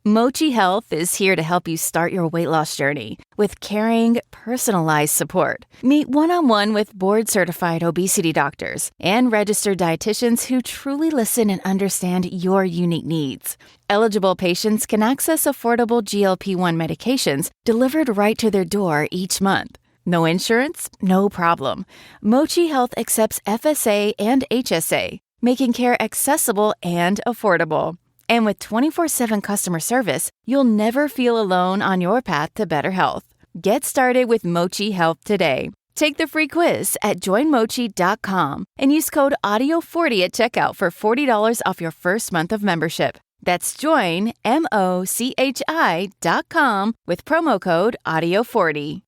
Mochi Health is here to help you start your weight loss journey with caring, personalized support. Meet one-on-one with board-certified obesity doctors and registered dietitians who truly listen and understand your unique needs. Eligible patients can access affordable GLP-1 medications delivered right to their door each month. No insurance? No problem. Mochi Health accepts FSA and HSA, making care accessible and affordable. And with 24/7 customer service, you'll never feel alone on your path to better health. Get started with Mochi Health today. Take the free quiz at joinmochi.com and use code AUDIO40 at checkout for $40 off your first month of membership. That's joinmochi.com with promo code AUDIO40.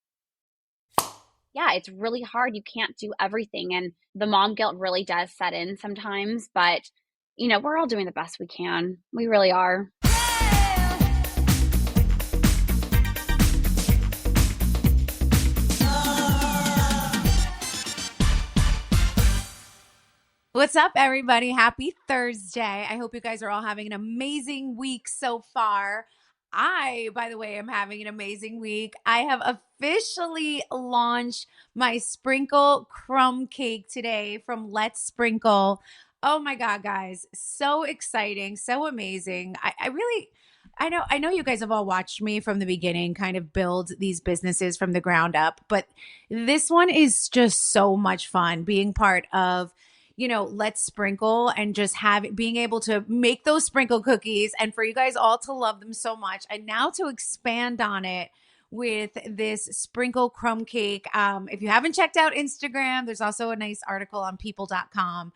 Yeah, it's really hard. You can't do everything. And the mom guilt really does set in sometimes, but we're all doing the best we can. We really are. What's up, everybody? Happy Thursday. I hope you guys are all having an amazing week so far. I, by the way, am having an amazing week. I have officially launched my sprinkle crumb cake today from Let's Sprinkle. Oh my God, guys. So exciting. So amazing. I know you guys have all watched me from the beginning kind of build these businesses from the ground up, but this one is just so much fun being part of Let's Sprinkle and just being able to make those sprinkle cookies and for you guys all to love them so much. And now to expand on it with this sprinkle crumb cake. If you haven't checked out Instagram, there's also a nice article on people.com.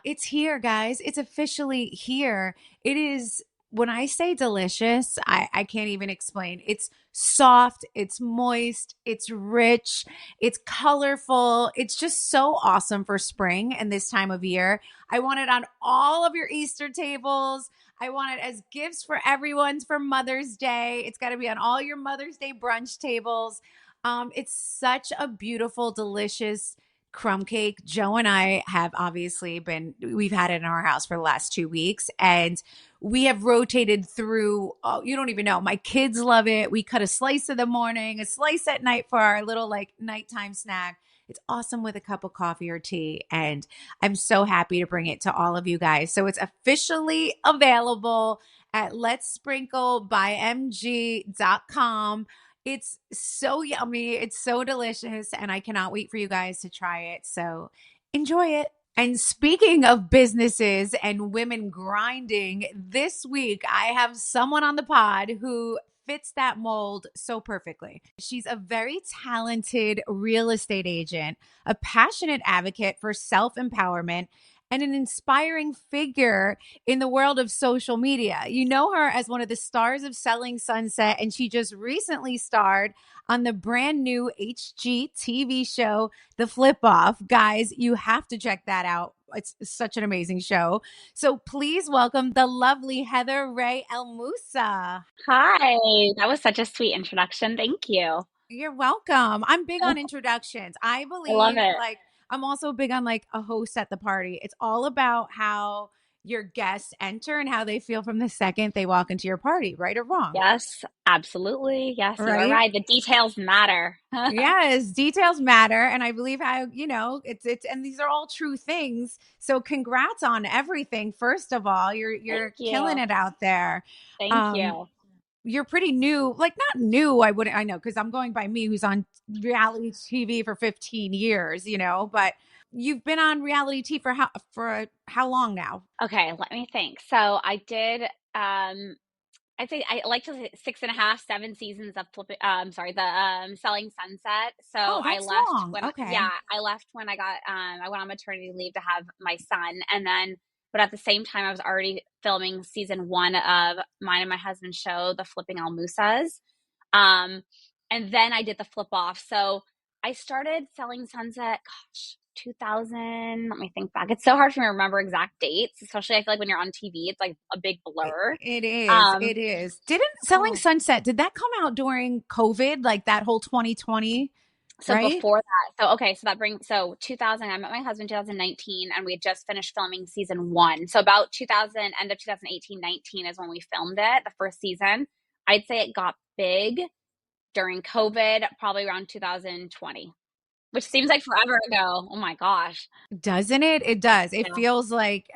It's here, guys. It's officially here. It is, when I say delicious, I can't even explain. It's soft, it's moist, it's rich, it's colorful. It's just so awesome for spring and this time of year. I want it on all of your Easter tables. I want it as gifts for everyone's for Mother's Day. It's got to be on all your Mother's Day brunch tables. It's such a beautiful, delicious crumb cake. Joe and I have obviously we've had it in our house for the last 2 weeks and we have rotated through, you don't even know. My kids love it. We cut a slice in the morning, a slice at night for our little nighttime snack. It's awesome with a cup of coffee or tea. And I'm so happy to bring it to all of you guys. So it's officially available at letssprinklebymg.com. It's so yummy. It's so delicious. And I cannot wait for you guys to try it. So enjoy it. And speaking of businesses and women grinding, this week I have someone on the pod who fits that mold so perfectly. She's a very talented real estate agent, a passionate advocate for self-empowerment, and an inspiring figure in the world of social media. You know her as one of the stars of Selling Sunset, and she just recently starred on the brand new HGTV show, The Flip Off. Guys, you have to check that out. It's such an amazing show. So please welcome the lovely Heather Ray El Moussa. Hi, that was such a sweet introduction. Thank you. You're welcome. I'm big on introductions. I believe love it. I'm also big on a host at the party. It's all about how your guests enter and how they feel from the second they walk into your party, right or wrong? Yes, absolutely. Yes, right? You're right. The details matter. Yes, details matter. And I believe how, it's and these are all true things. So congrats on everything. First of all, you're killing it out there. Thank you. You're pretty new, not new. I know, because I'm going by me, who's on reality TV for 15 years, but you've been on reality TV for how long now? Okay, let me think. So I did, I'd say I like to say 6.5, 7 seasons of Selling Sunset. So I left long. Okay. I left when I went on maternity leave to have my son, and then. But at the same time, I was already filming season 1 of mine and my husband's show, The Flipping All Moussas. And then I did the flip off. So I started Selling Sunset, 2000. Let me think back. It's so hard for me to remember exact dates, especially I feel like when you're on TV, it's like a big blur. It is. It is. Selling Sunset, did that come out during COVID, like that whole 2020? So right? before that, so that brings, so 2000, I met my husband 2019, and we had just finished filming season one. So about 2000, end of 2018, 19 is when we filmed it, the first season. I'd say it got big during COVID, probably around 2020, which seems like forever ago. Oh my gosh. Doesn't it? It does. It Yeah. feels like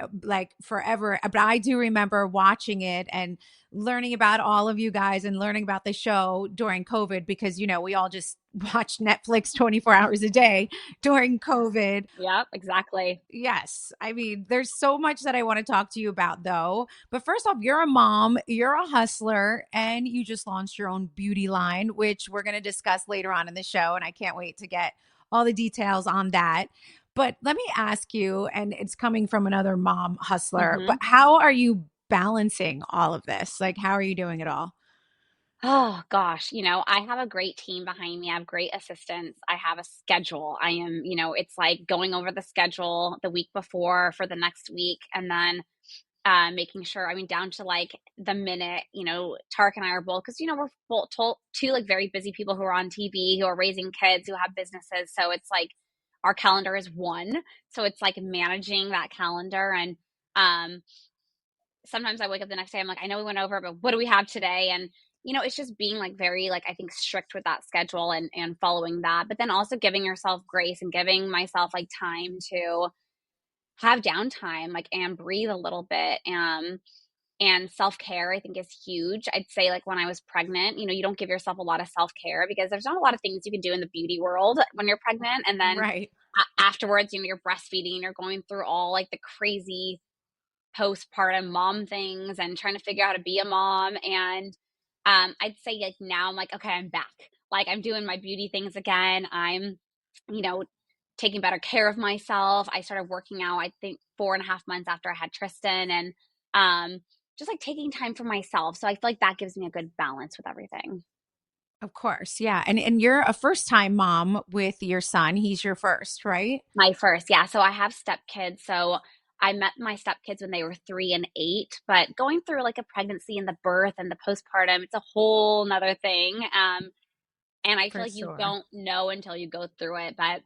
forever. But I do remember watching it and learning about all of you guys and learning about the show during COVID because we all just watched Netflix 24 hours a day during COVID. Yep, exactly. Yes. I mean, there's so much that I want to talk to you about, though. But first off, you're a mom, you're a hustler, and you just launched your own beauty line, which we're going to discuss later on in the show. And I can't wait to get all the details on that. But let me ask you, and it's coming from another mom hustler, but Hmm. how are you balancing all of this? Like, how are you doing it all? Oh gosh, I have a great team behind me. I have great assistants. I have a schedule. I am, it's like going over the schedule the week before for the next week, and then making sure, I mean, down to like the minute, Tarek and I are both, because, we're both two like very busy people who are on TV, who are raising kids, who have businesses. So it's like our calendar is one. So it's like managing that calendar. And um, sometimes I wake up the next day, I'm like, I know we went over, but what do we have today? And, it's just being like very, like, I think strict with that schedule and following that, but then also giving yourself grace and giving myself like time to have downtime, like, and breathe a little bit. And self-care, I think, is huge. I'd say, like, when I was pregnant, you don't give yourself a lot of self-care because there's not a lot of things you can do in the beauty world when you're pregnant. And then Right. afterwards, you're breastfeeding, you're going through all like the crazy postpartum mom things and trying to figure out how to be a mom. And I'd say, like, now I'm like, okay, I'm back. Like, I'm doing my beauty things again. I'm, you know, taking better care of myself. I started working out, I think 4.5 months after I had Tristan, and just like taking time for myself. So I feel like that gives me a good balance with everything. Of course. Yeah. And you're a first time mom with your son. He's your first, right? My first, yeah. So I have stepkids. So I met my stepkids when they were 3 and 8, but going through like a pregnancy and the birth and the postpartum, it's a whole nother thing. And I feel For like you sure. don't know until you go through it. But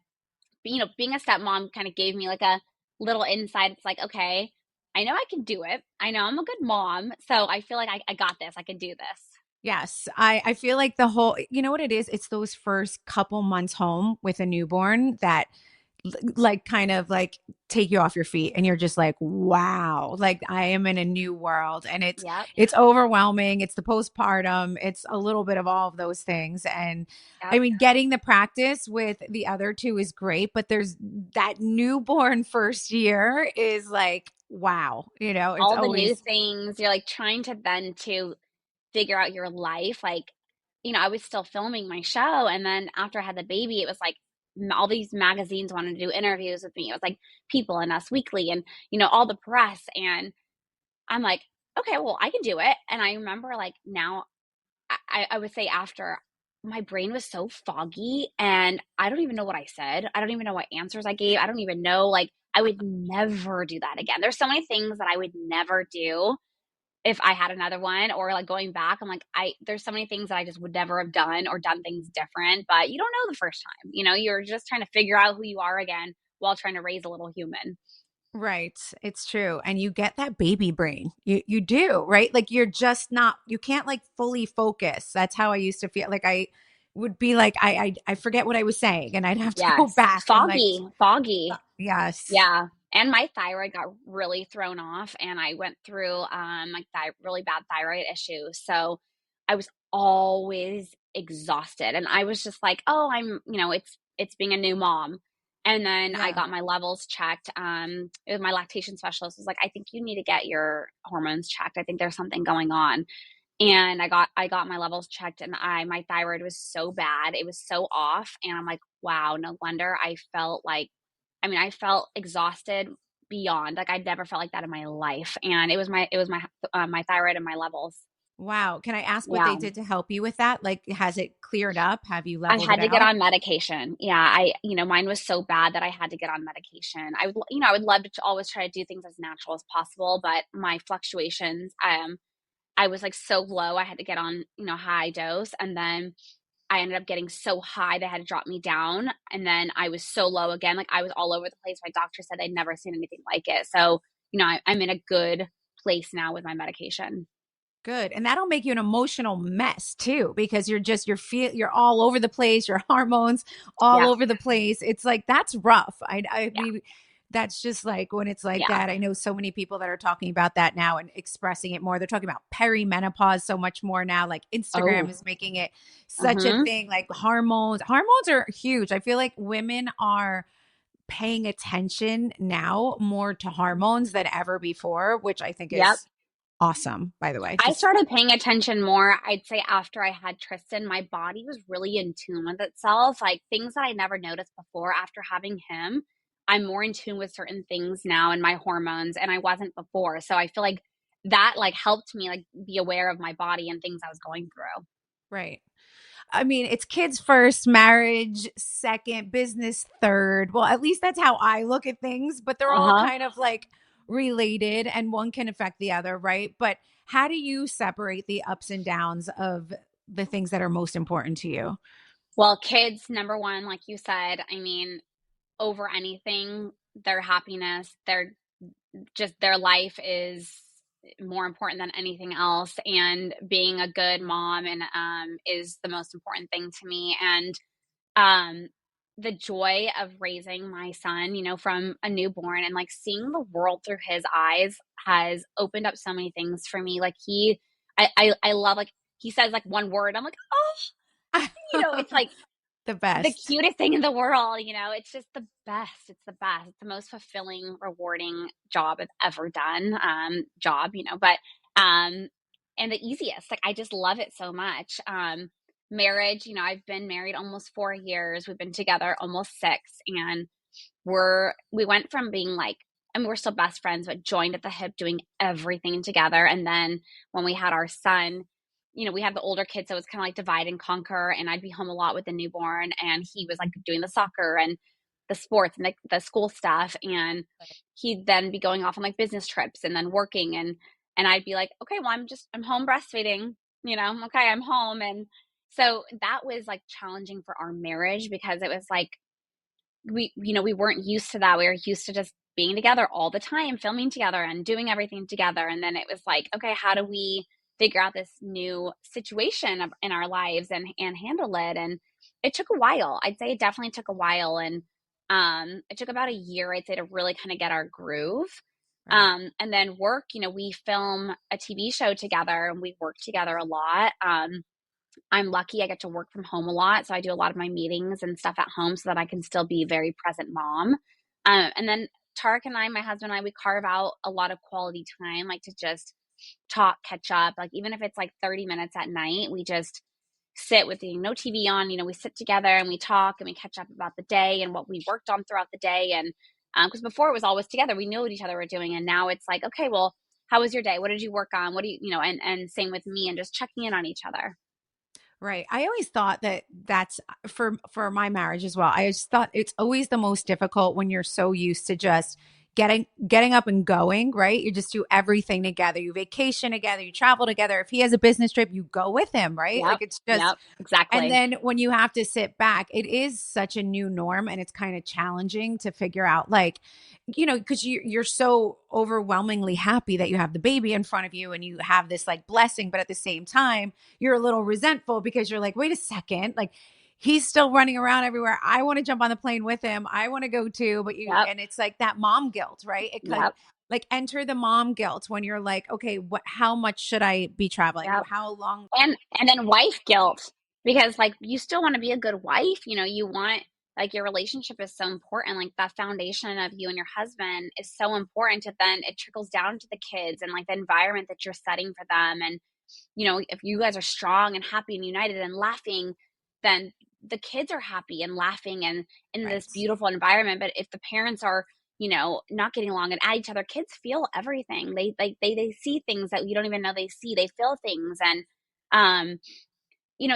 being a stepmom kind of gave me like a little insight. It's like, okay, I know I can do it. I know I'm a good mom. So I feel like I got this. I can do this. Yes, I feel like the whole, you know what it is? It's those first couple months home with a newborn that like kind of like take you off your feet and you're just like, wow, like I am in a new world and it's Yep. it's overwhelming. It's the postpartum, it's a little bit of all of those things. And I Yep. mean, getting the practice with the other two is great, but there's that newborn first year is like, wow, it's All the new always things. You're like trying to then to figure out your life. Like, I was still filming my show. And then after I had the baby, it was like all these magazines wanted to do interviews with me. It was like People and Us Weekly and, all the press. And I'm like, okay, well, I can do it. And I remember like now, I would say after, my brain was so foggy and I don't even know what I said. I don't even know what answers I gave. I don't even know. Like, I would never do that again. There's so many things that I would never do if I had another one, or like going back, I'm like, there's so many things that I just would never have done or done things different, but you don't know the first time. You're just trying to figure out who you are again while trying to raise a little human. right. It's true. And you get that baby brain. You do, right? Like you're just not you can't like fully focus. That's how I used to feel. Like I would be like I forget what I was saying and I'd have to go Yes. back and like Foggy. yes. Yeah. And my thyroid got really thrown off and I went through like really bad thyroid issues. So I was always exhausted and I was just like, "Oh, it's being a new mom." And then I Yeah. got my levels checked. My lactation specialist was like, "I think you need to get your hormones checked. I think there's something going on." And I got my levels checked and my thyroid was so bad. It was so off and I'm like, "Wow, no wonder I felt like, I felt exhausted beyond, like, I'd never felt like that in my life." And it was my thyroid and my levels. Wow. Can I ask what they Yeah. did to help you with that? Like has it cleared up? Have you I leveled it had to get out? on medication. Yeah, mine was so bad that I had to get on medication. I would love to always try to do things as natural as possible, but my fluctuations, I was like so low, I had to get on, high dose. And then I ended up getting so high they had to drop me down. And then I was so low again. Like I was all over the place. My doctor said they'd never seen anything like it. So, I'm in a good place now with my medication. Good. And that'll make you an emotional mess too, because you're all over the place, your hormones all Yeah. over the place. It's like, that's rough. Yeah. That's just like when it's like Yeah. that. I know so many people that are talking about that now and expressing it more. They're talking about perimenopause so much more now. Like Instagram Oh, is making it such a mm-hmm. thing. Like hormones are huge. I feel like women are paying attention now more to hormones than ever before, which I think Yep. is awesome, by the way. I Just started paying attention more, I'd say, after I had Tristan. My body was really in tune with itself, like things that I never noticed before. After having him, I'm more in tune with certain things now and my hormones, and I wasn't before. So I feel like that like helped me like be aware of my body and things I was going through. right. I mean, it's kids first, marriage second, business third. Well, at least that's how I look at things, but they're all Uh-huh. kind of like related and one can affect the other, right? But how do you separate the ups and downs of the things that are most important to you? Well, kids, number one, like you said, I mean, over anything, their happiness, their life is more important than anything else, and being a good mom and is the most important thing to me. And um the joy of raising my son, from a newborn, and like seeing the world through his eyes has opened up so many things for me. Like I love, like, he says like one word, I'm like, oh, it's like The the best. cutest thing in the world. It's just the best. It's the best. It's the most fulfilling, rewarding job I've ever done. But and the easiest. Like I just love it so much. Marriage, I've been married almost 4 years. We've been together almost six, and we went from being like, I mean, we're still best friends, but joined at the hip, doing everything together. And then when we had our son, we have the older kids, so it's kind of like divide and conquer. And I'd be home a lot with the newborn, and he was like doing the soccer and the sports and the school stuff, and he'd then be going off on like business trips and then working, and I'd be like, okay, well, I'm home breastfeeding, okay, I'm home. And so that was like challenging for our marriage, because it was like we weren't used to that. We were used to just being together all the time, filming together and doing everything together. And then it was like, okay, how do we figure out this new situation in our lives and handle it? And it took a while. I'd say it definitely took a while. And it took about a year, I'd say, to really kind of get our groove. Right. And then work, we film a TV show together and we work together a lot. I'm lucky I get to work from home a lot. So I do a lot of my meetings and stuff at home so that I can still be a very present mom. And then Tarek and I, my husband and I, we carve out a lot of quality time, like to just talk, catch up. Like even if it's like 30 minutes at night, we just sit with no TV on. We sit together and we talk and we catch up about the day and what we worked on throughout the day. And because before it was always together, we knew what each other were doing. And now it's like, okay, well, how was your day? What did you work on? What do you, and same with me, and just checking in on each other. Right. I always thought that that's for my marriage as well. I just thought it's always the most difficult when you're so used to just getting up and going, right? You just do everything together. You vacation together, you travel together. If he has a business trip, you go with him, right? Like Yep. it's just Yep. and Exactly. then when you have to sit back, it is such a new norm and it's kind of challenging to figure out like, because you're so overwhelmingly happy that you have the baby in front of you and you have this like blessing, but at the same time, you're a little resentful because you're like, wait a second, like he's still running around everywhere. I want to jump on the plane with him. I want to go too, Yep. and it's like that mom guilt, right? It could Yep. like enter the mom guilt when you're like, okay, how much should I be traveling? Yep. How long? And then wife guilt, because like you still want to be a good wife. You want, like, your relationship is so important. Like that foundation of you and your husband is so important, to then it trickles down to the kids and like the environment that you're setting for them. And if you guys are strong and happy and united and laughing, then the kids are happy and laughing and in Right. this beautiful environment. But if the parents are, not getting along and at each other, kids feel everything. They see things that you don't even know they see. They feel things. And um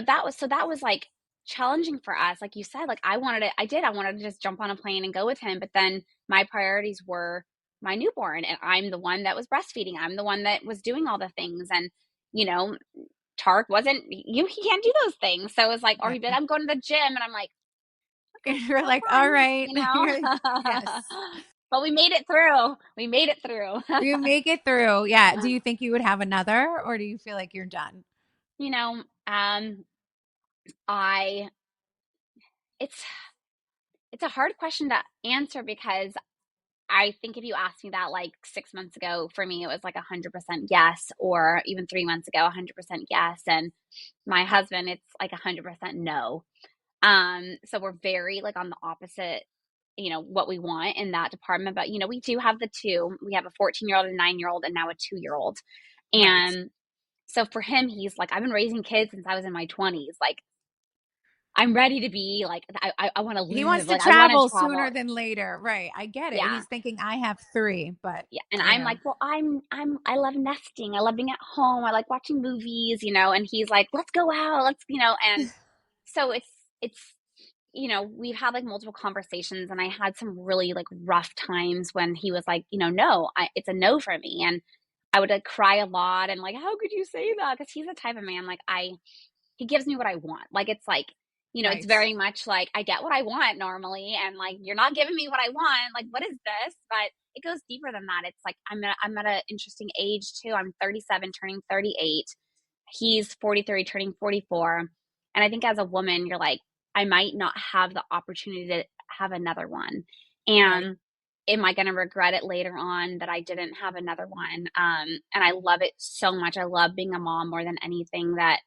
that was like challenging for us. Like you said, like I wanted to just jump on a plane and go with him, but then my priorities were my newborn, and I'm the one that was breastfeeding. I'm the one that was doing all the things. And you know Tark wasn't, he can't do those things. So it was like, or he'd be like, I'm going to the gym. And I'm like, okay, And you're have like, all fun, right. you know? Yes. But we made it through. We made it through. You make it through. Yeah. Do you think you would have another, or do you feel like you're done? You know, I, it's, it's a hard question to answer because I think if you asked me that like 6 months ago, for me, it was like 100% yes, or even 3 months ago, 100% yes. And my husband, it's like 100% no. So we're very like on the opposite, what we want in that department. But, we do have the two. We have a 14-year-old, a 9-year-old, and now a 2-year-old. Right. And so for him, he's like, I've been raising kids since I was in my 20s. Like, I'm ready to be like, I want to He wants live. to Like, I want to travel travel. sooner than later. Right. I get it. Yeah. He's thinking I have three, but Yeah. And I'm like, well, I love nesting. I love being at home. I like watching movies, and he's like, let's go out. And so it's, we've had like multiple conversations, and I had some really like rough times when he was like, no, it's a no for me. And I would like cry a lot and like, how could you say that? Cause he's the type of man, like he gives me what I want. Like, it's like, it's nice. very much like I get what I want normally. And like, you're not giving me what I want. Like, what is this? But it goes deeper than that. It's like, I'm at an interesting age too. I'm 37, turning 38. He's 43, turning 44. And I think as a woman, you're like, I might not have the opportunity to have another one. Right. And am I going to regret it later on that I didn't have another one? And I love it so much. I love being a mom more than anything. That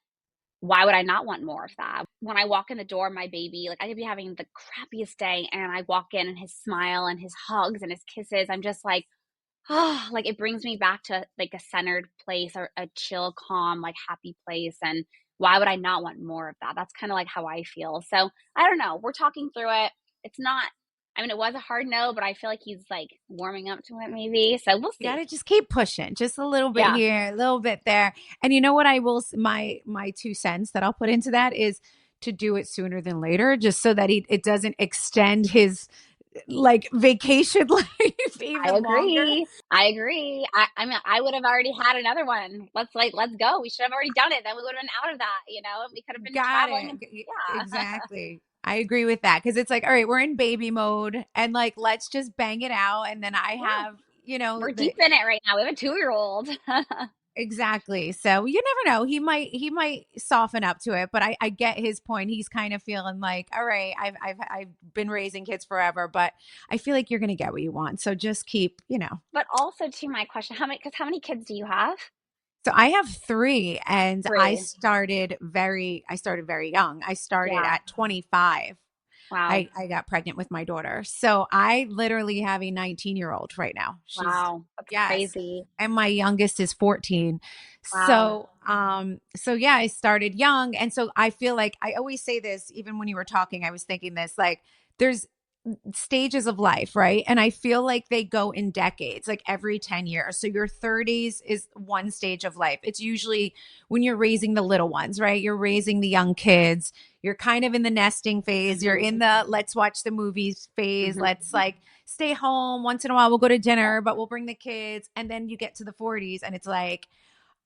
why would I not want more of that? When I walk in the door, my baby, like I could be having the crappiest day, and I walk in and his smile and his hugs and his kisses, I'm just like, oh, like it brings me back to like a centered place, or a chill, calm, like happy place. And why would I not want more of that? That's kind of like how I feel. So I don't know. We're talking through it. It's not, I mean, it was a hard no, but I feel like he's like warming up to it maybe. So we'll You see. got to just keep pushing, just a little bit Yeah. here, a little bit there. And you know what I will, my 2 cents that I'll put into that is to do it sooner than later, just so that it doesn't extend his like vacation life I even longer. agree. I agree. I mean, I would have already had another one. Let's go. We should have already done it. Then we would have been out of that, we could have been Got traveling. it. Yeah. Exactly. I agree with that, because it's like, all right, we're in baby mode, and like, let's just bang it out. And then I Yeah. have, We're deep in it right now. We have a 2-year-old. exactly. So you never know. He might soften up to it, but I get his point. He's kind of feeling like, all right, I've been raising kids forever, but I feel like you're gonna get what you want. So just keep. But also to my question, how many kids do you have? So I have three, and I 3. started very young. I started Yeah. at 25. Wow. I got pregnant with my daughter. So I literally have a 19-year-old right now. Wow. That's Yes. crazy. And my youngest is 14. Wow. So yeah, I started young. And so I feel like I always say this, even when you were talking, I was thinking this, like there's stages of life, right? And I feel like they go in decades, like every 10 years. So your 30s is one stage of life. It's usually when you're raising the little ones, right? You're raising the young kids. You're kind of in the nesting phase. You're in the let's watch the movies phase. Mhm. Let's like stay home once in a while. We'll go to dinner, but we'll bring the kids. And then you get to the 40s, and it's like,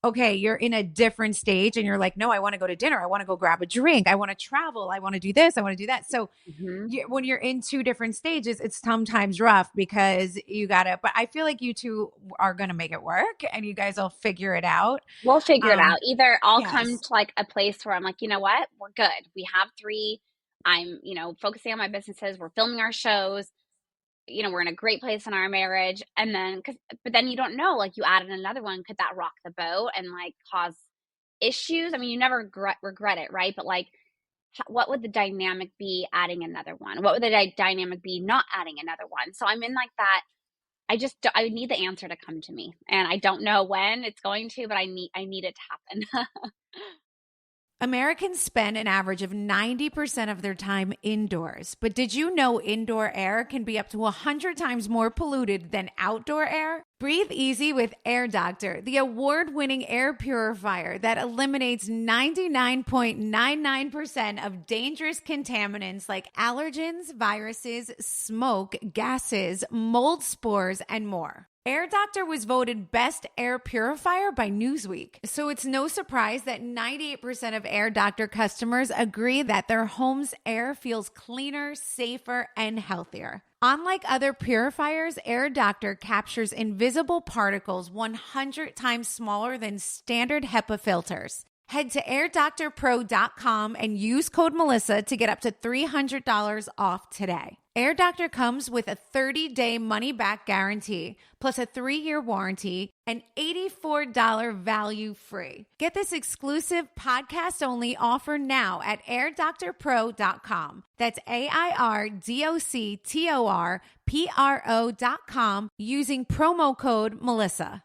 okay, you're in a different stage, and you're like, no, I want to go to dinner. I want to go grab a drink. I want to travel. I want to do this. I want to do that. So Mhm. when you're in two different stages, it's sometimes rough because you gotta, but I feel like you two are going to make it work, and you guys will figure it out. We'll figure it out. Either I'll come Yes. to like a place where I'm like, you know what? We're good. We have 3. I'm, focusing on my businesses. We're filming our shows. We're in a great place in our marriage. And then, but then you don't know, like you added another one. Could that rock the boat and like cause issues? I mean, you never regret it, right? But like, what would the dynamic be adding another one? What would the dynamic be not adding another one? So I'm in like that. I need the answer to come to me, and I don't know when it's going to, but I need it to happen. Americans spend an average of 90% of their time indoors. But did you know indoor air can be up to 100 times more polluted than outdoor air? Breathe easy with Air Doctor, the award-winning air purifier that eliminates 99.99% of dangerous contaminants like allergens, viruses, smoke, gases, mold spores, and more. Air Doctor was voted best air purifier by Newsweek. So it's no surprise that 98% of Air Doctor customers agree that their home's air feels cleaner, safer, and healthier. Unlike other purifiers, Air Doctor captures invisible particles 100 times smaller than standard HEPA filters. Head to airdoctorpro.com and use code Melissa to get up to $300 off today. Air Doctor comes with a 30-day money-back guarantee, plus a 3-year warranty, and $84 value free. Get this exclusive podcast-only offer now at airdoctorpro.com. That's airdoctorpro.com using promo code Melissa.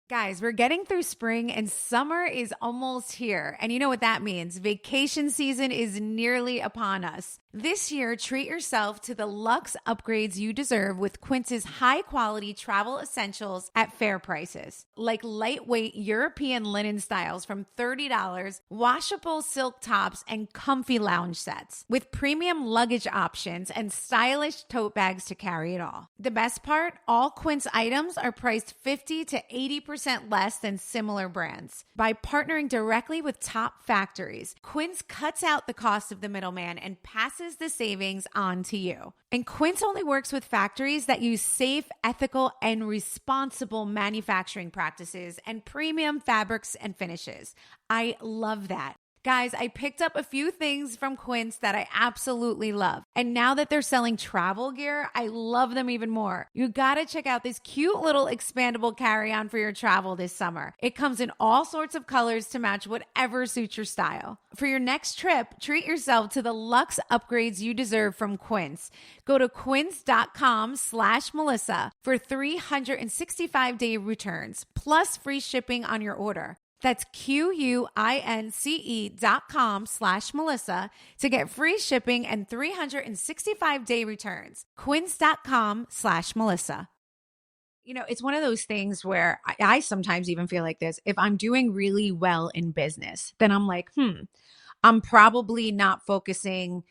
Guys, we're getting through spring and summer is almost here. And you know what that means. Vacation season is nearly upon us. This year, treat yourself to the luxe upgrades you deserve with Quince's high-quality travel essentials at fair prices. Like lightweight European linen styles from $30, washable silk tops, and comfy lounge sets. With premium luggage options and stylish tote bags to carry it all. The best part? All Quince items are priced 50 to 80% less than similar brands. By partnering directly with top factories, Quince cuts out the cost of the middleman and passes the savings on to you. And Quince only works with factories that use safe, ethical, and responsible manufacturing practices and premium fabrics and finishes. I love that. Guys, I picked up a few things from Quince that I absolutely love. And now that they're selling travel gear, I love them even more. You gotta check out this cute little expandable carry-on for your travel this summer. It comes in all sorts of colors to match whatever suits your style. For your next trip, treat yourself to the luxe upgrades you deserve from Quince. Go to quince.com/Melissa for 365-day returns, plus free shipping on your order. That's QUINCE.com/Melissa to get free shipping and 365-day returns. Quince.com/Melissa. You know, it's one of those things where I sometimes even feel like this. If I'm doing really well in business, then I'm like, I'm probably not focusing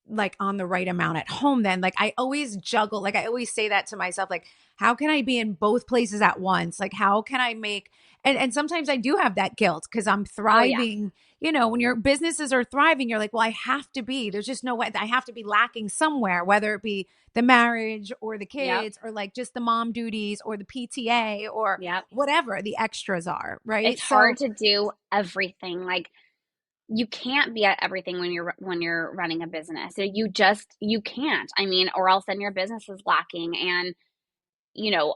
like on the right amount at home then. Like I always juggle, like I always say that to myself, like, how can I be in both places at once? Like, how can I make, and sometimes I do have that guilt because I'm thriving. Oh, yeah. You know, when your businesses are thriving, you're like, well, I have to be, there's just no way, I have to be lacking somewhere, whether it be the marriage or the kids or like just the mom duties or the PTA or whatever the extras are, right? It's hard to do everything. Like, you can't be at everything when you're running a business. So you can't. I mean, or else then your business is lacking. And, you know,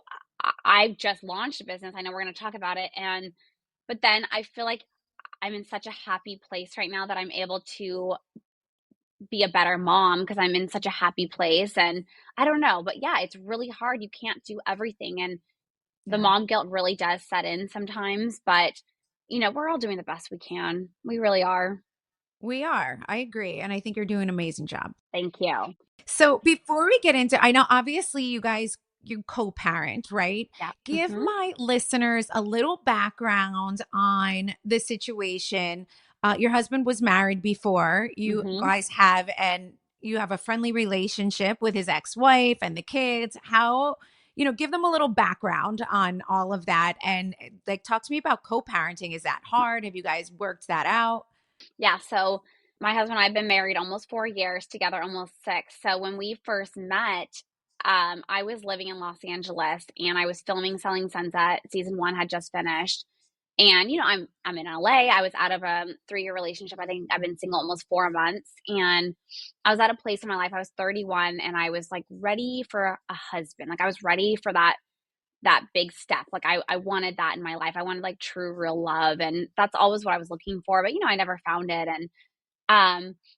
I've just launched a business. I know we're going to talk about it. But then I feel like I'm in such a happy place right now that I'm able to be a better mom because I'm in such a happy place. And I don't know, but yeah, it's really hard. You can't do everything. And the mom guilt really does set in sometimes, but you know, we're all doing the best we can. We really are. We are. I agree. And I think you're doing an amazing job. Thank you. So before we get into, I know obviously you guys, you co-parent, right? Yeah. Give my listeners a little background on the situation. Your husband was married before. You guys have, and you have a friendly relationship with his ex-wife and the kids. How, you know, give them a little background on all of that. And like, talk to me about co-parenting. Is that hard? Have you guys worked that out? Yeah. So my husband and I have been married almost 4 years, together almost 6. So when we first met, I was living in Los Angeles and I was filming Selling Sunset. Season 1 had just finished. And, you know, I'm in LA. I was out of a 3-year relationship. I think I've been single almost 4 months. And I was at a place in my life. I was 31 and I was like ready for a husband. Like I was ready for that big step. Like I wanted that in my life. I wanted like true, real love. And that's always what I was looking for. But, you know, I never found it. And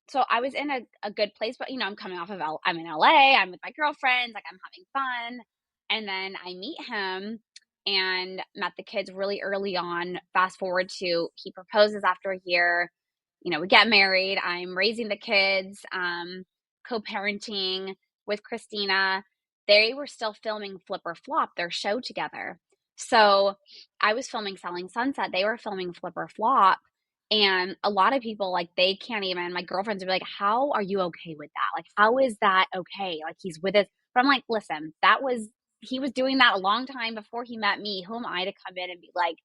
so I was in a good place, but, you know, I'm coming off of, I'm in LA. I'm with my girlfriends. Like I'm having fun. And then I meet him and met the kids really early on. Fast forward to, he proposes after a year. You know, we get married. I'm raising the kids, co-parenting with Christina. They were still filming Flip or Flop, their show together. So I was filming Selling Sunset. They were filming Flip or Flop. And a lot of people, like, they can't even, my girlfriends would be like, how are you okay with that? Like, how is that okay? Like, he's with us. But I'm like, listen, that was he was doing that a long time before he met me. Who am I to come in and be like,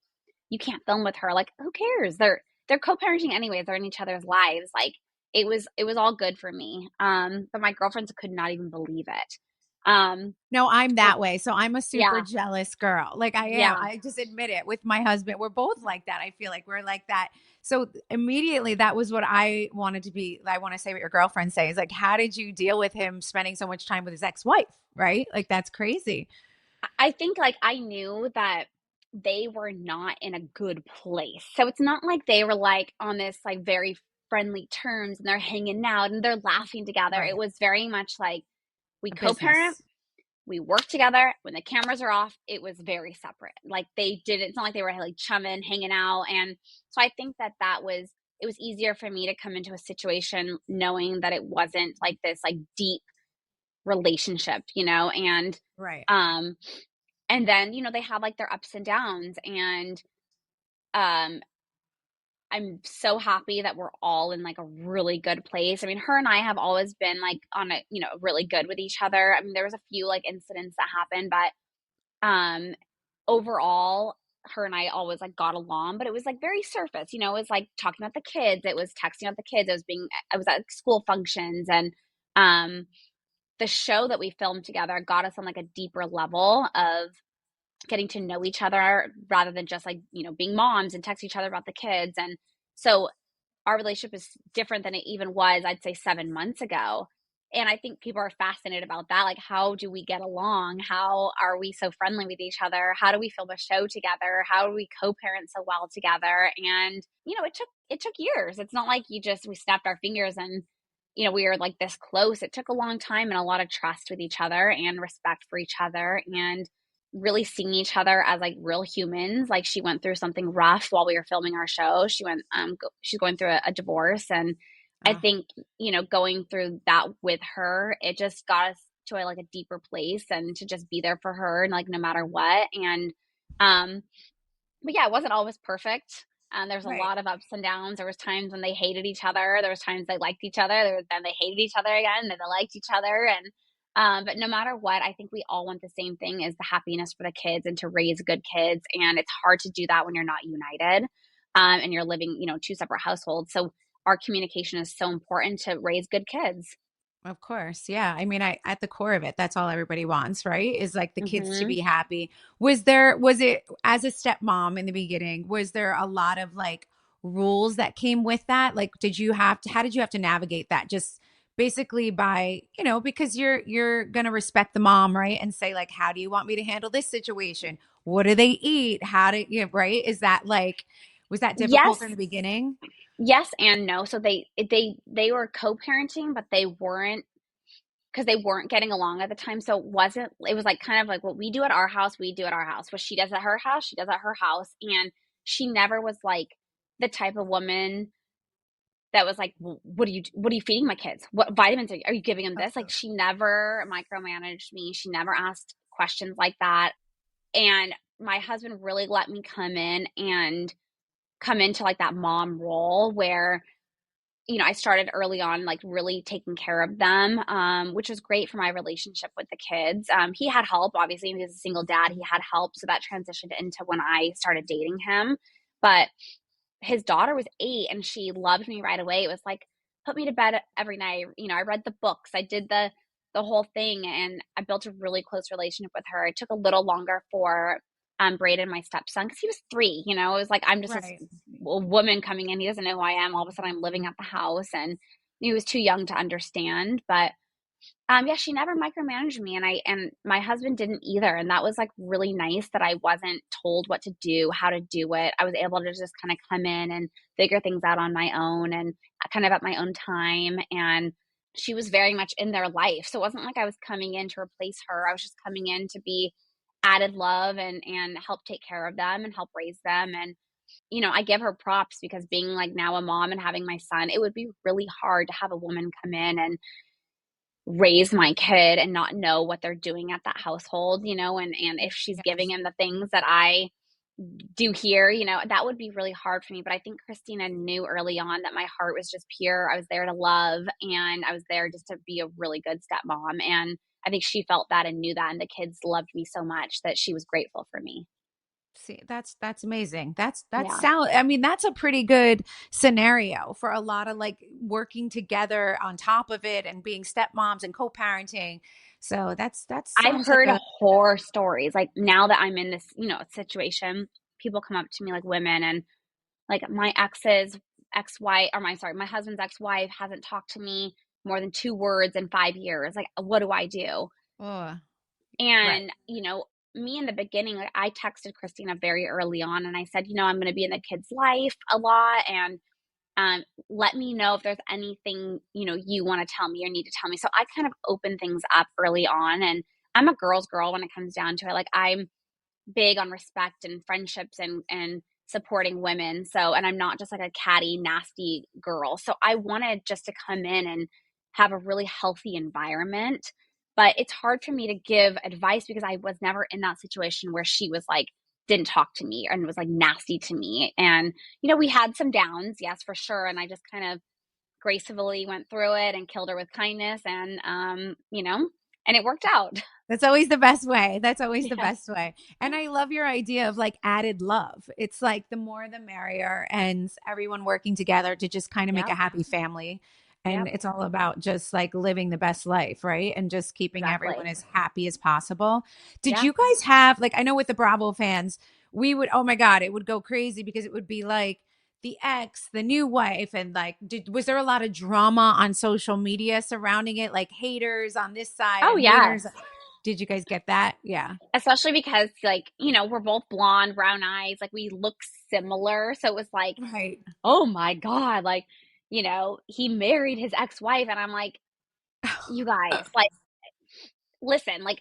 you can't film with her? Like, who cares? They're co-parenting anyways. They're in each other's lives. Like, it was all good for me. But my girlfriends could not even believe it. No, I'm But that way. So I'm a super yeah, jealous girl. Like I am. yeah. I just admit it with my husband. We're both like that. I feel like we're like that. So immediately that was what I wanted to be. I want to say what your girlfriend says. Like, how did you deal with him spending so much time with his ex-wife? Right? Like that's crazy. I think like I knew that they were not in a good place. So it's not like they were like on this like very friendly terms and they're hanging out and they're laughing together. It Right. was very much like we A co-parent, business. we work together. When the cameras are off, it was very separate. Like they did it's not like they were like chumming, hanging out. And so I think that it was easier for me to come into a situation knowing that it wasn't like this like deep relationship, Right. um and then, they have like their ups and downs. And um I'm so happy that we're all in like a really good place. I mean, her and I have always been like on a, really good with each other. I mean, there was a few like incidents that happened, but overall, her and I always like got along, but it was like very surface, it was like talking about the kids, it was texting about the kids, I was at school functions. And um the show that we filmed together got us on like a deeper level of getting to know each other rather than just like, being moms and text each other about the kids. And so our relationship is different than it even was, I'd say 7 months ago. And I think people are fascinated about that. Like, how do we get along? How are we so friendly with each other? How do we film a show together? How do we co-parent so well together? And, it took years. It's not like we snapped our fingers and, we were like this close. It took a long time and a lot of trust with each other and respect for each other and really seeing each other as like real humans. Like she went through something rough while we were filming our show. She's going through a divorce. And I Oh, think, going through that with her, it just got us to like a deeper place and to just be there for her and like no matter what. And um but yeah, it wasn't always perfect. There's a right. lot of ups and downs. There was times when they hated each other. There was times they liked each other. Then they hated each other again. Then they liked each other. And but no matter what, I think we all want the same thing: is the happiness for the kids and to raise good kids. And it's hard to do that when you're not united, and you're living, two separate households. So our communication is so important to raise good kids. Of course. Yeah. I mean, I at the core of it, that's all everybody wants, right? Is like the kids to Hmm. be happy. Was it as a stepmom in the beginning, was there a lot of like rules that came with that? Like how did you have to navigate that? Just basically by, because you're gonna respect the mom, right? And say, like, how do you want me to handle this situation? What do they eat? How do you right? Is that like was that difficult in Yes, the beginning? yes, and no. So they were co-parenting, but they weren't, because they weren't getting along at the time. So it was like kind of like what we do at our house, we do at our house. What she does at her house, she does at her house. And she never was like the type of woman that was like, what are you feeding my kids? What vitamins are you giving them this? Like, she never micromanaged me. She never asked questions like that. And my husband really let me come into like that mom role where, I started early on, like really taking care of them, which was great for my relationship with the kids. He had help, obviously. He was a single dad. He had help. So that transitioned into when I started dating him. But his daughter was 8 and she loved me right away. It was like, put me to bed every night. I read the books. I did the whole thing and I built a really close relationship with her. It took a little longer for Braden, my stepson, because he was 3. It was like I'm just this Right. woman coming in. He doesn't know who I am. All of a sudden, I'm living at the house, and he was too young to understand. But yeah, she never micromanaged me, and my husband didn't either, and that was like really nice that I wasn't told what to do, how to do it. I was able to just kind of come in and figure things out on my own and kind of at my own time. And she was very much in their life, so it wasn't like I was coming in to replace her. I was just coming in to be added love and help take care of them and help raise them. And I give her props because being like now a mom and having my son, it would be really hard to have a woman come in and raise my kid and not know what they're doing at that household, and if she's giving Yes. him the things that I do here, that would be really hard for me. But I think Christina knew early on that my heart was just pure. I was there to love, and I was there just to be a really good stepmom. And I think she felt that and knew that. And the kids loved me so much that she was grateful for me. See, that's amazing. That's Yeah. sound. I mean, that's a pretty good scenario for a lot of like working together on top of it and being stepmoms and co-parenting. So that I've sounds like heard a horror stories. Like now that I'm in this, situation, people come up to me like women and like my ex's ex-wife, or my husband's ex-wife hasn't talked to me more than 2 words in 5 years. Like, what do I do? oh, right. And, me in the beginning, like I texted Christina very early on and I said, I'm going to be in the kid's life a lot. And let me know if there's anything, you want to tell me or need to tell me. So I kind of opened things up early on, and I'm a girl's girl when it comes down to it. Like I'm big on respect and friendships and supporting women. So, and I'm not just like a catty, nasty girl. So I wanted just to come in and have a really healthy environment. But it's hard for me to give advice because I was never in that situation where she was like, didn't talk to me and was like nasty to me. And, we had some downs, yes, for sure. And I just kind of gracefully went through it and killed her with kindness. And, and it worked out. That's always the best way. That's always the Yes. best way. And I love your idea of like added love. It's like the more the merrier, and everyone working together to just kind of make Yep. a happy family. And Yep. it's all about just like living the best life, right? And just keeping everyone Exactly. as happy as possible. Did Yeah. you guys have, like, I know with the Bravo fans, we would, oh my God, it would go crazy because it would be like, the ex, the new wife, and like, was there a lot of drama on social media surrounding it, like haters on this side Oh, and haters? yes. Did you guys get that? Yeah. Especially because, like, we're both blonde, brown eyes, like we look similar. So it was like, Right. oh my God, like, he married his ex-wife. And I'm like, you guys, like, listen, like,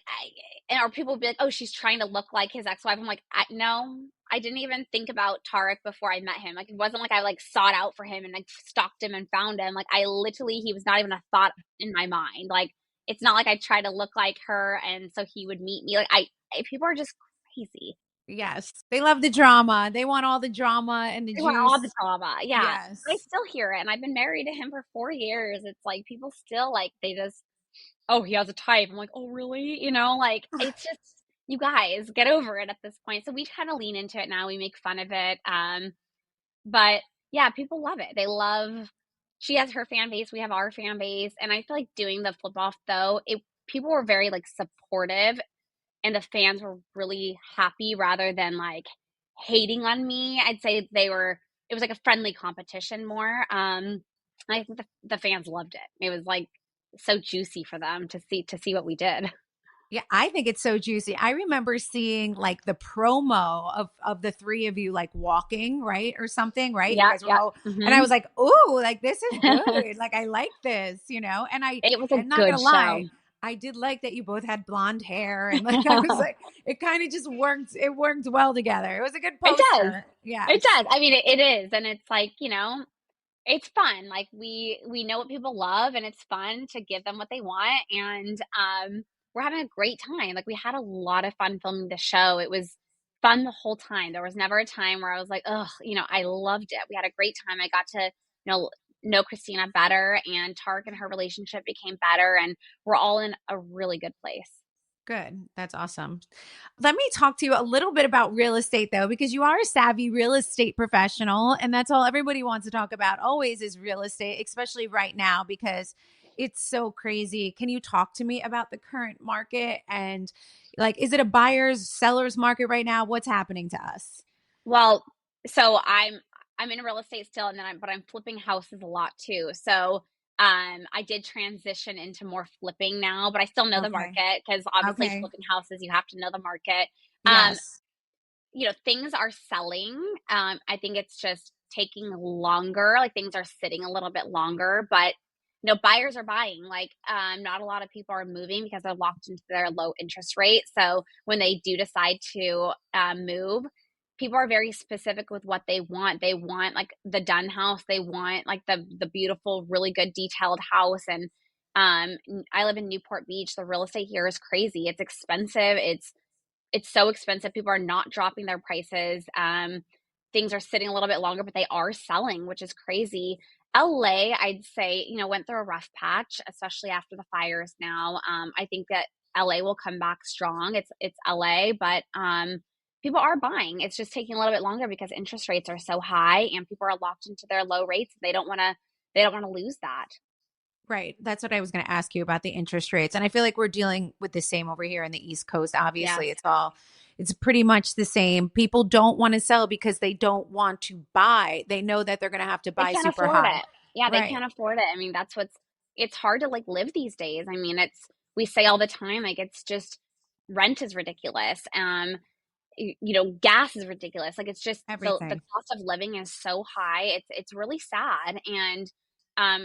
or people would be like, oh, she's trying to look like his ex-wife. I'm like, no, I didn't even think about Tarek before I met him. Like, it wasn't like I like sought out for him and like stalked him and found him. Like, I literally, he was not even a thought in my mind. Like, it's not like I tried to look like her and so he would meet me. Like, people are just crazy. Yes. They love the drama. They want all the drama and the They want all the juice. drama. Yeah. I Yes. still hear it. And I've been married to him for 4 years. It's like people still like, they just, oh, he has a type. I'm like, oh, really? Like it's just, you guys get over it at this point. So we kind of lean into it now. We make fun of it. But yeah, people love it. They love, she has her fan base. We have our fan base. And I feel like doing the flip off though, people were very like supportive and the fans were really happy rather than like hating on me. I'd say it was like a friendly competition more. I think the fans loved it. It was like so juicy for them to see what we did. Yeah, I think it's so juicy. I remember seeing like the promo of the three of you like walking, right? Or something, right? You Yeah, guys were yeah. all, and I Hmm. was like, "Ooh, like this is good. Like I like this, you know?" It was a And not good gonna show. lie, I did like that you both had blonde hair, and like I was like, it kind of just worked. It worked well together. It was a good It does. poster. It Yes. does. I mean, it is, and it's like, it's fun. Like we know what people love and it's fun to give them what they want. And we're having a great time. Like we had a lot of fun filming the show. It was fun the whole time. There was never a time where I was like, ugh, I loved it. We had a great time. I got to, know Christina better, and Tark and her relationship became better, and we're all in a really good place. Good. That's awesome. Let me talk to you a little bit about real estate though, because you are a savvy real estate professional. And that's all everybody wants to talk about always is real estate, especially right now, because it's so crazy. Can you talk to me about the current market and like, is it a buyer's seller's market right now? What's happening to us? Well, so I'm in real estate still, and then I'm flipping houses a lot too. So I did transition into more flipping now, but I still know the Okay. market because obviously Okay. flipping houses you have to know the market. Um, Yes. things are selling. I think it's just taking longer. Like things are sitting a little bit longer, but buyers are buying. Like, not a lot of people are moving because they're locked into their low interest rate. So when they do decide to move, people are very specific with what they want. They want like the done house. They want like the beautiful, really good detailed house. And I live in Newport Beach. The real estate here is crazy. It's expensive. It's it's so expensive. People are not dropping their prices. Things are sitting a little bit longer, but they are selling, which is crazy. LA, I'd say, went through a rough patch, especially after the fires now. I think that LA will come back strong. It's LA, but people are buying. It's just taking a little bit longer because interest rates are so high and people are locked into their low rates. They don't want to lose that. Right. That's what I was going to ask you about the interest rates. And I feel like we're dealing with the same over here in the East Coast. Obviously, Yes. it's pretty much the same. People don't want to sell because they don't want to buy. They know that they're going to have to They buy can't super afford high. it. Yeah, they Right. can't afford it. I mean, it's hard to like live these days. I mean, we say all the time, like it's just rent is ridiculous. Gas is ridiculous. Like it's just the Everything. cost of living is so high. It's really sad. And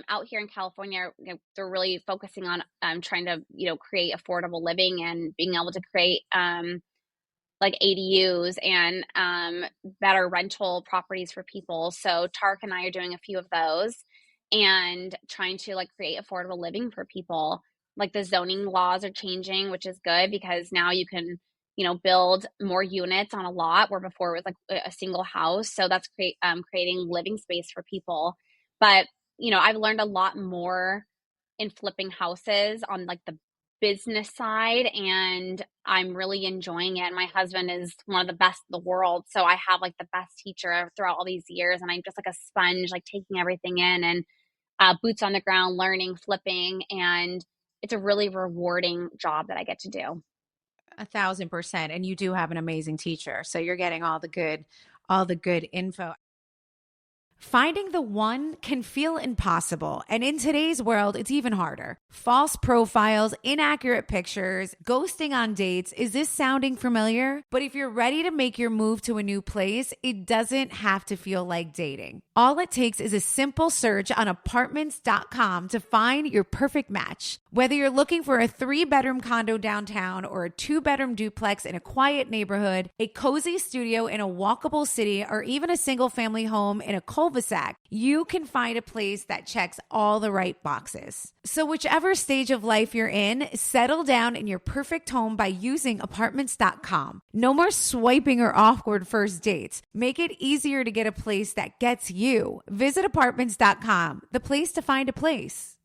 out here in California, they're really focusing on trying to create affordable living and being able to create like ADUs and better rental properties for people. So Tark and I are doing a few of those and trying to like create affordable living for people. Like the zoning laws are changing, which is good because now you can, build more units on a lot where before it was like a single house. So that's creating living space for people. But, I've learned a lot more in flipping houses on like the business side, and I'm really enjoying it. My husband is one of the best in the world, so I have like the best teacher throughout all these years, and I'm just like a sponge, like taking everything in and boots on the ground, learning, flipping, and it's a really rewarding job that I get to do. 1,000%. And you do have an amazing teacher. So you're getting all the good info. Finding the one can feel impossible, and in today's world, it's even harder. False profiles, inaccurate pictures, ghosting on dates. Is this sounding familiar? But if you're ready to make your move to a new place, it doesn't have to feel like dating. All it takes is a simple search on apartments.com to find your perfect match. Whether you're looking for a 3-bedroom condo downtown or a 2-bedroom duplex in a quiet neighborhood, a cozy studio in a walkable city, or even a single-family home in a cul-de-sac, you can find a place that checks all the right boxes. So whichever stage of life you're in, settle down in your perfect home by using apartments.com. No more swiping or awkward first dates. Make it easier to get a place that gets you. Visit apartments.com, the place to find a place.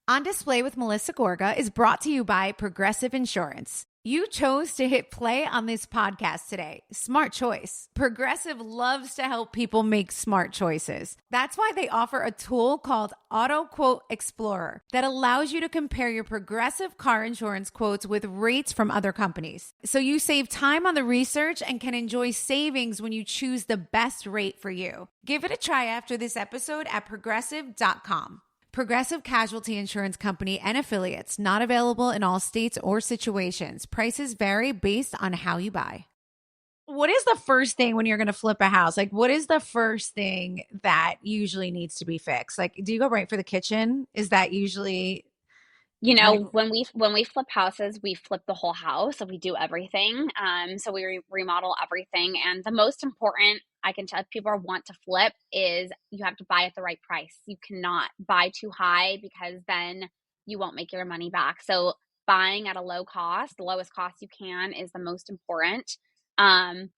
On Display with Melissa Gorga is brought to you by Progressive Insurance. You chose to hit play on this podcast today. Smart choice. Progressive loves to help people make smart choices. That's why they offer a tool called Auto Quote Explorer that allows you to compare your Progressive car insurance quotes with rates from other companies. So you save time on the research and can enjoy savings when you choose the best rate for you. Give it a try after this episode at progressive.com. Progressive Casualty Insurance Company and affiliates. Not available in all states or situations. Prices vary based on how you buy. What is the first thing when you're going to flip a house? Like, what is the first thing that usually needs to be fixed? Like, do you go right for the kitchen? Is that usually like, When we flip houses, we flip the whole house, so we do everything. So we remodel everything, and the most important I can tell people want to flip is you have to buy at the right price. You cannot buy too high because then you won't make your money back. So buying at a low cost, the lowest cost you can, is the most important. Um,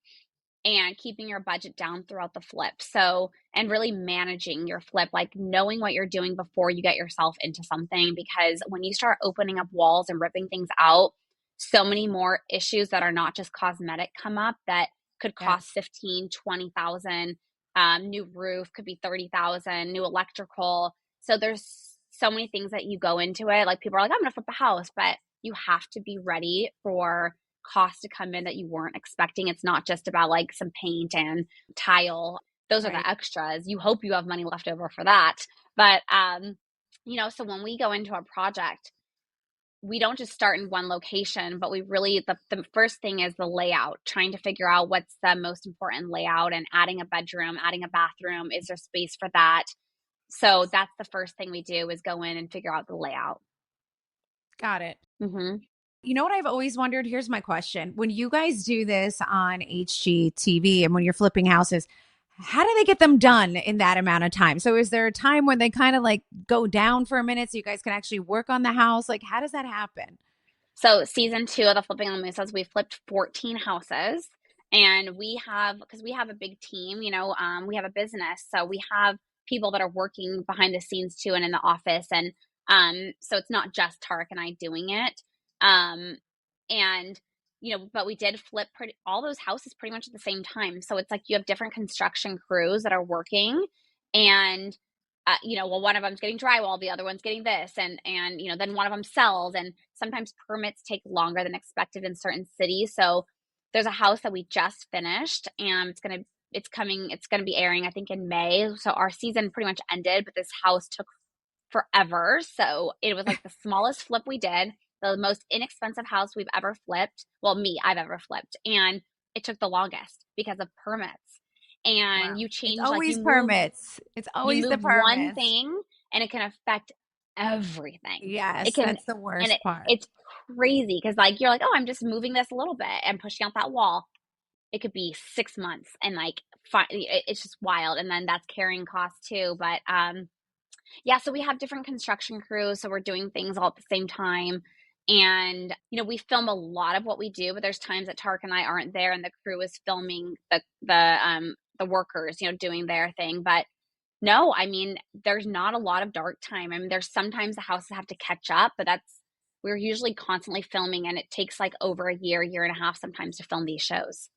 and keeping your budget down throughout the flip. So, and really managing your flip, like knowing what you're doing before you get yourself into something, because when you start opening up walls and ripping things out, so many more issues that are not just cosmetic come up that could cost yes, 15, 20,000. New roof could be 30,000, new electrical. So there's so many things that you go into it. Like people are like, I'm going to flip a house, but you have to be ready for costs to come in that you weren't expecting. It's not just about like some paint and tile. Those are the right. extras. You hope you have money left over for that. But so when we go into a project, we don't just start in one location, but we really, the first thing is the layout, trying to figure out what's the most important layout, and adding a bedroom, adding a bathroom. Is there space for that? So that's the first thing we do, is go in and figure out the layout. Got it. Mm-hmm. You know what I've always wondered? Here's my question. When you guys do this on HGTV and when you're flipping houses, how do they get them done in that amount of time? So is there a time when they kind of like go down for a minute so you guys can actually work on the house? Like, how does that happen? So season 2 of the Flipping on Moosas, we flipped 14 houses, and because we have a big team, we have a business, so we have people that are working behind the scenes too, and in the office, and so it's not just Tarek and I doing it, and but we did flip all those houses pretty much at the same time. So it's like you have different construction crews that are working, and well, one of them's getting drywall, the other one's getting this, and then one of them sells, and sometimes permits take longer than expected in certain cities. So there's a house that we just finished, and it's gonna be airing, I think, in May. So our season pretty much ended, but this house took forever. So it was like the smallest flip we did, the most inexpensive house we've ever flipped. Well, I've ever flipped, and it took the longest because of permits. And Wow. you It's change, like always permits. It's you always the move one permits. thing and it can affect everything. It Yes, can, that's the and worst part. it's crazy because like you're like, oh, I'm just moving this a little bit and pushing out that wall. It could be 6 months, and like it's just wild. And then that's carrying costs too. But yeah, so we have different construction crews, so we're doing things all at the same time. And we film a lot of what we do, but there's times that Tark and I aren't there, and the crew is filming the workers, doing their thing. But no, I mean, there's not a lot of dark time. I mean, there's sometimes the houses have to catch up, but we're usually constantly filming, and it takes like over a year and a half sometimes to film these shows.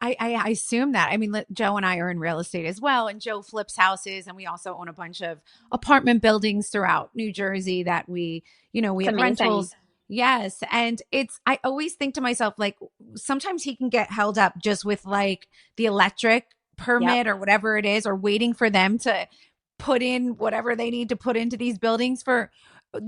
I assume that. I mean, Joe and I are in real estate as well, and Joe flips houses, and we also own a bunch of apartment buildings throughout New Jersey that we It's have amazing. rentals. Yes, and I always think to myself, like, sometimes he can get held up just with like the electric Yep. permit or whatever it is, or waiting for them to put in whatever they need to put into these buildings. For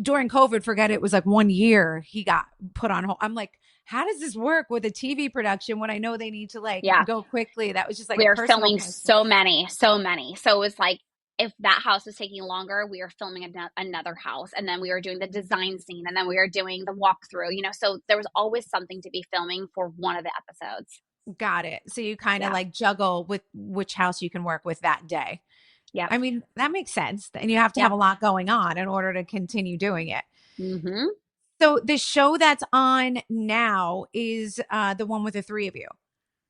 during COVID, forget it was like 1 year he got put on hold. I'm like, how does this work with a TV production when I know they need to like Yeah. go quickly? That was just like We a are personal filming question. so many, so many. So it was like if that house was taking longer, we were filming another house, and then we were doing the design scene, and then we were doing the walkthrough. So there was always something to be filming for one of the episodes. Got it. So you kind of Yeah. like juggle with which house you can work with that day. Yep. I mean, that makes sense. And you have to have Yeah. a lot going on in order to continue doing it. Mm-hmm. So the show that's on now is the one with the three of you.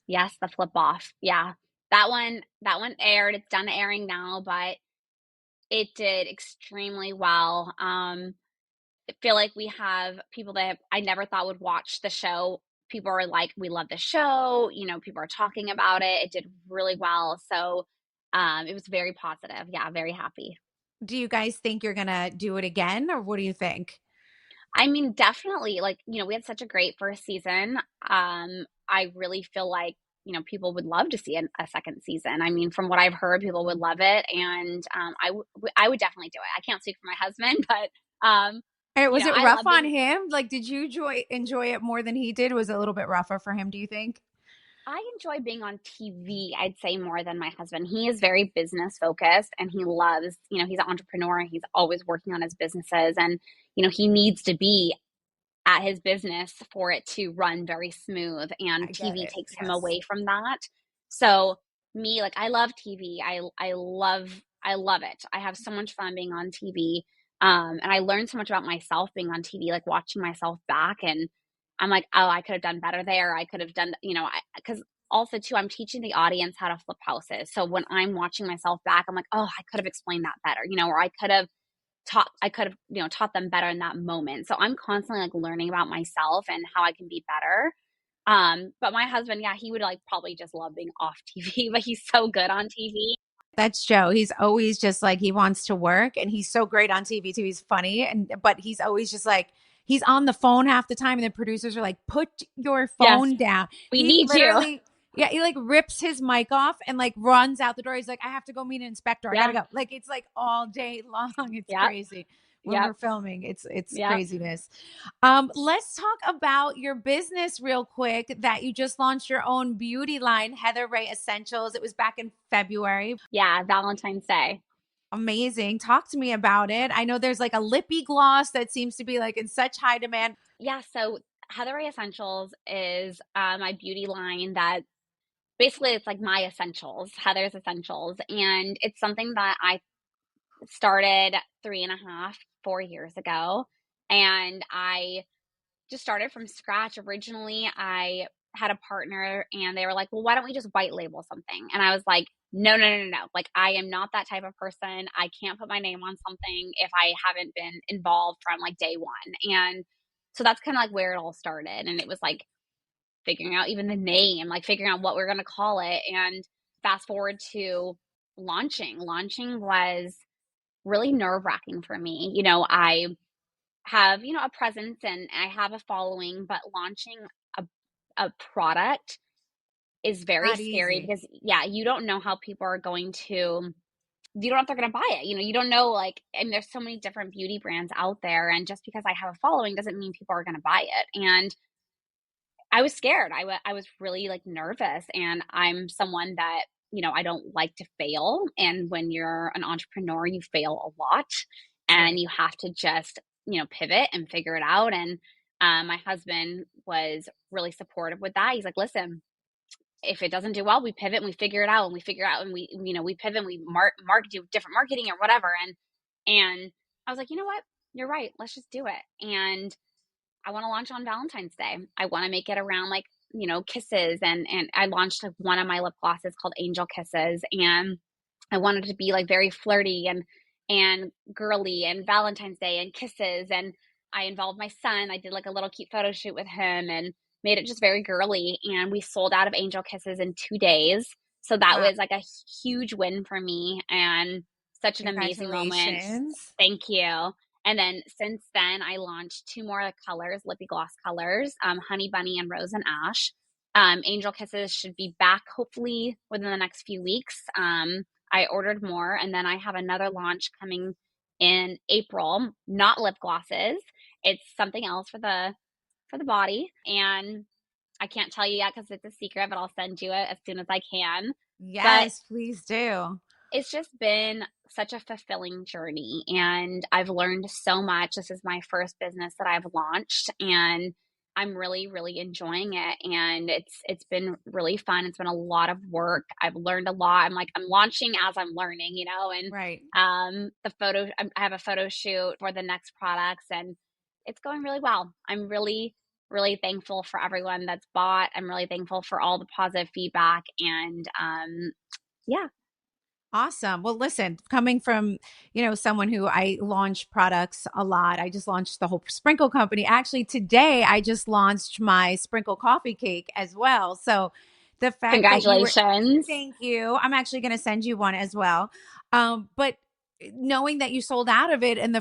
Yes, the flip off. Yeah. That one aired. It's done airing now, but it did extremely well. I feel like we have people that I never thought would watch the show. People are like, we love the show. People are talking about it. It did really well. So it was very positive. Yeah, very happy. Do you guys think you're going to do it again, or what do you think? I mean, definitely, like, we had such a great first season. I really feel like, people would love to see a second season. I mean, from what I've heard, people would love it. And I would definitely do it. I can't speak for my husband, but, Was it I rough love on being him? Like, did you enjoy it more than he did? Was it a little bit rougher for him, do you think? I enjoy being on TV, I'd say, more than my husband. He is very business focused, and he loves, he's an entrepreneur, and he's always working on his businesses, and, he needs to be at his business for it to run very smooth, and I get TV it. takes him Yes. away from that. So me, like, I love TV. I love it. I have so much fun being on TV. And I learned so much about myself being on TV, like watching myself back, and I'm like, oh, I could have done better there. I could have done, because also too, I'm teaching the audience how to flip houses. So when I'm watching myself back, I'm like, oh, I could have explained that better, or I could have taught them better in that moment. So I'm constantly like learning about myself and how I can be better. But my husband, yeah, he would like probably just love being off TV, but he's so good on TV. That's Joe. He's always just like he wants to work, and he's so great on TV too. He's funny, but he's always just like he's on the phone half the time, and the producers are like, "Put your Yes, phone down." we He need you. literally, yeah, he like rips his mic off and like runs out the door. He's like, "I have to go meet an inspector. I gotta Yeah, go." Like it's like all day long. It's yeah, crazy when yeah, we're filming. It's yeah. craziness. Let's talk about your business real quick. That you just launched your own beauty line, Heather Ray Essentials. It was back in February. Yeah, Valentine's Day. Amazing. Talk to me about it. I know there's like a lippy gloss that seems to be like in such high demand. Yeah, so Heather Ray Essentials is my beauty line that basically it's like my essentials, Heather's Essentials. And it's something that I started 3.5, 4 years ago. And I just started from scratch. Originally, I had a partner and they were like, well, why don't we just white label something? And I was like, no, no, no, no, no. Like, I am not that type of person. I can't put my name on something if I haven't been involved from like day one. And so that's kind of like where it all started. And it was like figuring out even the name, like figuring out what we're going to call it. And fast forward to launching. Launching was really nerve wracking for me. I have, a presence and I have a following, but launching a, a product is very Not scary easy. because, yeah, you don't know how people are going to, you don't know if they're going to buy it. You don't know, like, and there's so many different beauty brands out there. And just because I have a following doesn't mean people are going to buy it. And I was scared. I was really like nervous. And I'm someone that, I don't like to fail. And when you're an entrepreneur, you fail a lot and Right. you have to just, pivot and figure it out. And my husband was really supportive with that. He's like, listen, if it doesn't do well, we pivot and we figure it out and we figure out and we pivot and we do different marketing or whatever. And I was like, you know what? You're right. Let's just do it. And I want to launch on Valentine's Day. I want to make it around like, kisses. And I launched like one of my lip glosses called Angel Kisses. And I wanted to be like very flirty and girly and Valentine's Day and kisses. And I involved my son. I did like a little cute photo shoot with him and made it just very girly. And we sold out of Angel Kisses in 2 days. So that Wow. was like a huge win for me and such an amazing moment. Congratulations. Thank you. And then since then, I launched two more colors, lippy gloss colors, Honey Bunny and Rose and Ash. Angel Kisses should be back hopefully within the next few weeks. I ordered more, and then I have another launch coming in April. Not lip glosses; it's something else for the body, and I can't tell you yet because it's a secret. But I'll send you it as soon as I can. But Yes, please do. it's just been such a fulfilling journey and I've learned so much. This is my first business that I've launched and I'm really, really enjoying it. And it's been really fun. It's been a lot of work. I've learned a lot. I'm launching as I'm learning, and Right. I have a photo shoot for the next products and it's going really well. I'm really, really thankful for everyone that's bought. I'm really thankful for all the positive feedback and yeah. Awesome. Well, listen, coming from, someone who I launch products a lot, I just launched the whole sprinkle company. Actually, today I just launched my sprinkle coffee cake as well. So the fact that you were, Congratulations. thank you. I'm actually going to send you one as well. But knowing that you sold out of it and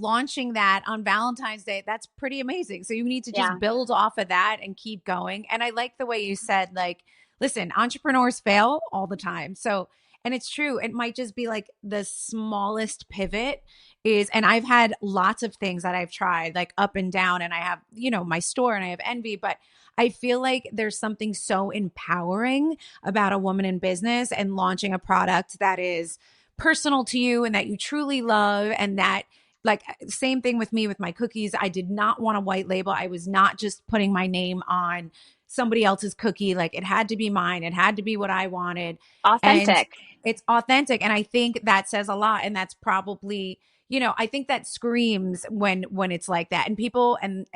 launching that on Valentine's Day, that's pretty amazing. So you need to just Yeah. build off of that and keep going. And I like the way you said, like, listen, entrepreneurs fail all the time. So, and it's true. It might just be like the smallest pivot and I've had lots of things that I've tried, like up and down, and I have, my store and I have Envy, but I feel like there's something so empowering about a woman in business and launching a product that is personal to you and that you truly love. And that, like, same thing with me with my cookies. I did not want a white label. I was not just putting my name on somebody else's cookie. Like, it had to be mine, it had to be what I wanted. And Authentic. it's authentic. And I think that says a lot. And that's probably, I think that screams when it's like that. And people and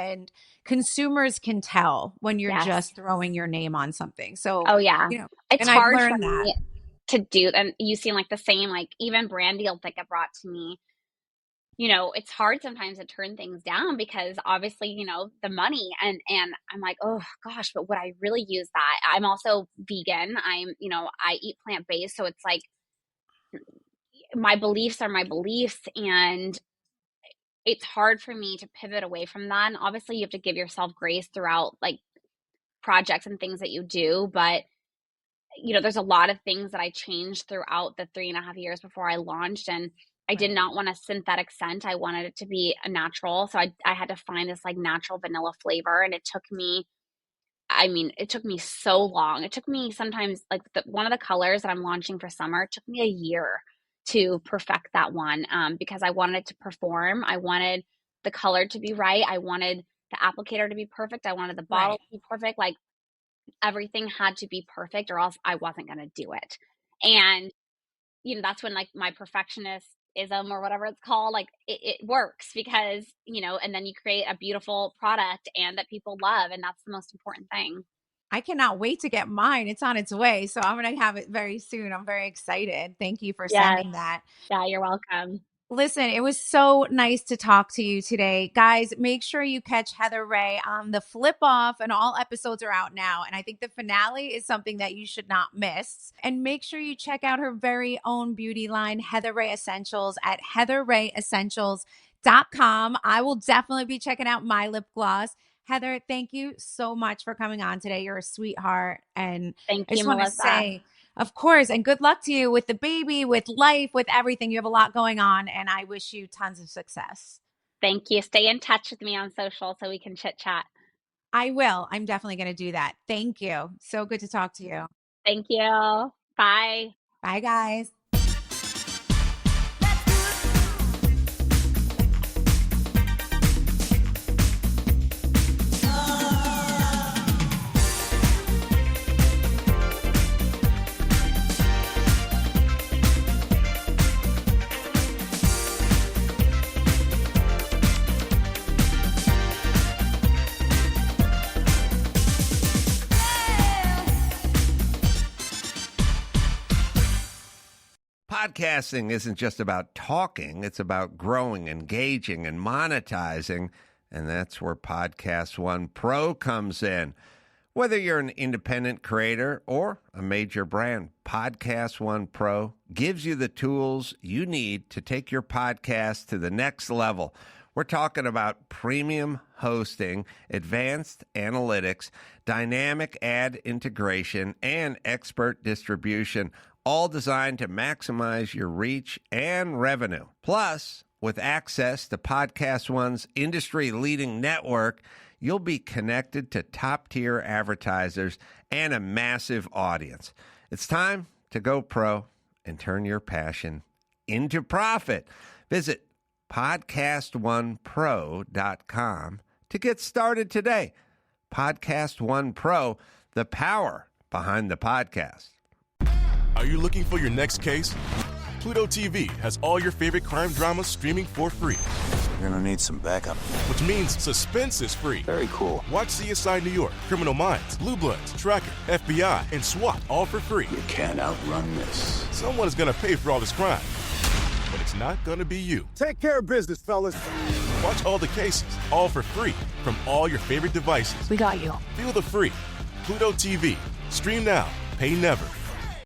consumers can tell when you're Yes. just throwing your name on something. So, Oh, yeah. It's and I've hard for learned that. me to do, and you seem like the same, like even brand deals that get brought to me, it's hard sometimes to turn things down because obviously, the money and I'm like, oh gosh, but would I really use that? I'm also vegan. I eat plant-based. So it's like my beliefs are my beliefs and it's hard for me to pivot away from that. And obviously you have to give yourself grace throughout like projects and things that you do, but there's a lot of things that I changed throughout the 3.5 years before I launched. And I did Right. not want a synthetic scent. I wanted it to be a natural. So I had to find this like natural vanilla flavor. And it took me so long. It took me sometimes like one of the colors that I'm launching for summer, it took me a year to perfect that one because I wanted it to perform. I wanted the color to be right. I wanted the applicator to be perfect. I wanted the bottle Right. to be perfect. Like everything had to be perfect or else I wasn't going to do it. And, that's when like my perfectionist ism or whatever it's called, like it works because, and then you create a beautiful product and that people love. And that's the most important thing. I cannot wait to get mine. It's on its way. So I'm going to have it very soon. I'm very excited. Thank you for Yes. sending that. Yeah, you're welcome. Listen, it was so nice to talk to you today. Guys, make sure you catch Heather Rae on the Flip Off, and all episodes are out now. And I think the finale is something that you should not miss. And make sure you check out her very own beauty line, Heather Rae Essentials, at heatherrayessentials.com. I will definitely be checking out my lip gloss. Heather, thank you so much for coming on today. You're a sweetheart. And Thank I just you, want to Melissa. say, of course, and good luck to you with the baby, with life, with everything. You have a lot going on, and I wish you tons of success. Thank you. Stay in touch with me on social so we can chit chat. I will. I'm definitely going to do that. Thank you. So good to talk to you. Thank you. Bye. Bye, guys. Podcasting isn't just about talking. It's about growing, engaging, and monetizing. And that's where PodcastOne Pro comes in. Whether you're an independent creator or a major brand, PodcastOne Pro gives you the tools you need to take your podcast to the next level. We're talking about premium hosting, advanced analytics, dynamic ad integration, and expert distribution, all designed to maximize your reach and revenue. Plus, with access to PodcastOne's industry-leading network, you'll be connected to top-tier advertisers and a massive audience. It's time to go pro and turn your passion into profit. Visit PodcastOnePro.com to get started today. PodcastOne Pro, the power behind the podcast. Are you looking for your next case? Pluto TV has all your favorite crime dramas streaming for free. You're gonna need some backup. Which means suspense is free. Very cool. Watch CSI New York, Criminal Minds, Blue Bloods, Tracker, FBI, and SWAT all for free. You can't outrun this. Someone is gonna pay for all this crime. But it's not gonna be you. Take care of business, fellas. Watch all the cases, all for free, from all your favorite devices. We got you. Feel the free. Pluto TV. Stream now. Pay never.